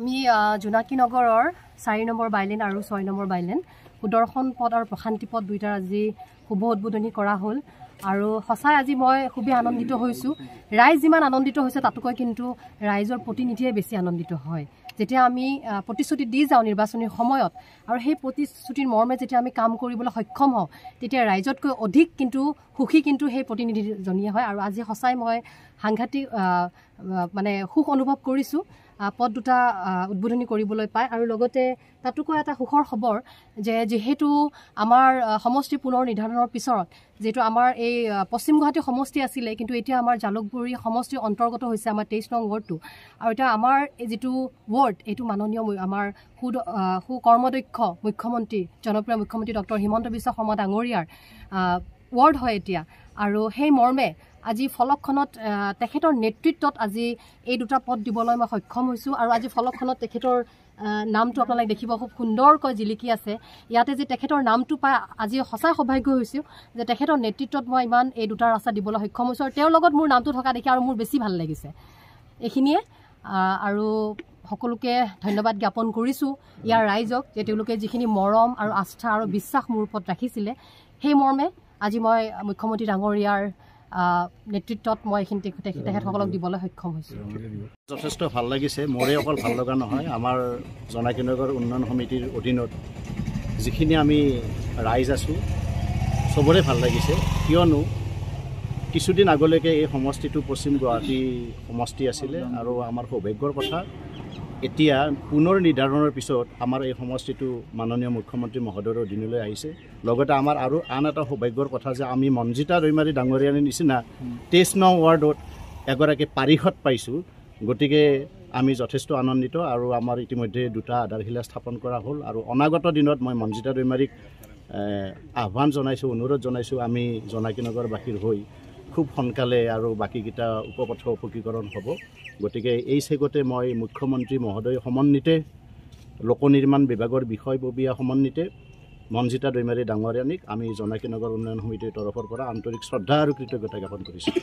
আমি জোনাকী নগৰৰ 4 number bylane আৰু 6 নম্বৰ বাইলেন সুদৰ্শন পদ আৰু প্ৰশান্তি পদ দুইটাৰ আজি শুভ উদ্বোধনী কৰা হ'ল আৰু সঁচাই আজি মই খুবেই আনন্দিত হৈছোঁ। ৰাইজ যিমান আনন্দিত হৈছে তাতকৈ কিন্তু ৰাইজৰ প্ৰতিনিধিয়ে বেছি আনন্দিত হয় যেতিয়া আমি প্ৰতিশ্ৰুতি দি যাওঁ নিৰ্বাচনীৰ সময়ত আৰু সেই প্ৰতিশ্ৰুতিৰ মৰ্মে যেতিয়া আমি কাম কৰিবলৈ সক্ষম হওঁ তেতিয়া ৰাইজতকৈ অধিক কিন্তু সুখী কিন্তু সেই প্ৰতিনিধিজনীয়ে হয় আৰু আজি সঁচাই মই সাংঘাতিক মানে সুখ অনুভৱ কৰিছোঁ পদ দুটা উদ্বোধনী কৰিবলৈ পায় আৰু লগতে তাতোকৈ এটা সুখৰ খবৰ যে যেহেতু আমাৰ সমষ্টি পুনৰ নিৰ্ধাৰণৰ পিছত যেটো আমাৰ এই পশ্চিম গুৱাহাটী সমষ্টি আছিলে কিন্তু এতিয়া আমাৰ জালুকবাৰী সমষ্টিৰ অন্তৰ্গত হৈছে আমাৰ 23 নং ৱাৰ্ডটো আৰু এটা আমাৰ যেটো ৱাৰ্ড এইটো মাননীয় আমাৰ কৰ্মদক্ষ মুখ্যমন্ত্ৰী জনপ্ৰিয় মুখ্যমন্ত্ৰী ডক্টৰ হিমন্ত বিশ্ব শৰ্মা ডাঙৰীয়াৰ ৱাৰ্ড হয় এতিয়া আৰু সেই মৰ্মে আজি ফলকখনত তেখেতৰ নেতৃত্বত আজি এই দুটা পদ দিবলৈ মই সক্ষম হৈছোঁ আৰু আজি ফলকখনত তেখেতৰ নামটো আপোনালোকে দেখিব খুব সুন্দৰকৈ জিলিকি আছে ইয়াতে যে তেখেতৰ নামটো পাই আজি সঁচাই সৌভাগ্য হৈছোঁ যে তেখেতৰ নেতৃত্বত মই ইমান এই দুটা ৰাস্তা দিবলৈ সক্ষম হৈছোঁ আৰু তেওঁৰ লগত মোৰ নামটো থকা দেখি আৰু মোৰ বেছি ভাল লাগিছে এইখিনিয়ে আৰু সকলোকে ধন্যবাদ জ্ঞাপন কৰিছোঁ ইয়াৰ ৰাইজক যে তেওঁলোকে যিখিনি মৰম আৰু আস্থা আৰু বিশ্বাস মোৰ ওপৰত ৰাখিছিলে সেই মৰ্মে আজি মই মুখ্যমন্ত্ৰী ডাঙৰীয়াৰ নেতৃত্বত মই এইখিনি তেখেতসকলক দিবলৈ সক্ষম হৈছোঁ যথেষ্ট ভাল লাগিছে মোৰে অকল ভাল লগা নহয় আমাৰ জোনাকী নগৰ উন্নয়ন সমিতিৰ অধীনত যিখিনি আমি ৰাইজ আছোঁ চবৰে ভাল লাগিছে কিয়নো কিছুদিন আগলৈকে এই সমষ্টিটো পশ্চিম গুৱাহাটী সমষ্টি আছিলে আৰু আমাৰ সৌভাগ্যৰ কথা এতিয়া পুনৰ নিৰ্ধাৰণৰ পিছত আমাৰ এই সমষ্টিটো মাননীয় মুখ্যমন্ত্ৰী মহোদয়ৰ অধীনলৈ আহিছে লগতে আমাৰ আৰু আন এটা সৌভাগ্যৰ কথা যে আমি মঞ্জিতা দৈমাৰী ডাঙৰীয়াৰ নিচিনা 23 নং ৱাৰ্ডত এগৰাকী পাৰিষদ পাইছোঁ গতিকে আমি যথেষ্ট আনন্দিত আৰু আমাৰ ইতিমধ্যে দুটা আধাৰশিলা স্থাপন কৰা হ'ল আৰু অনাগত দিনত মই মঞ্জিতা দৈমাৰীক আহ্বান জনাইছোঁ অনুৰোধ জনাইছোঁ আমি জোনাকী নগৰবাসীৰ হৈ খুব সোনকালে আৰু বাকীকেইটা উপপথ উপকীকৰণ হ'ব গতিকে এই চেগতে মই মুখ্যমন্ত্ৰী মহোদয় সমন্বিতে লোক নিৰ্মাণ বিভাগৰ বিষয়ববীয়া সমন্বিতে মঞ্জিতা দৈমাৰী ডাঙৰীয়ানীক আমি জোনাকী নগৰ উন্নয়ন সমিতিৰ তৰফৰ পৰা আন্তৰিক শ্ৰদ্ধা আৰু কৃতজ্ঞতা জ্ঞাপন কৰিছোঁ।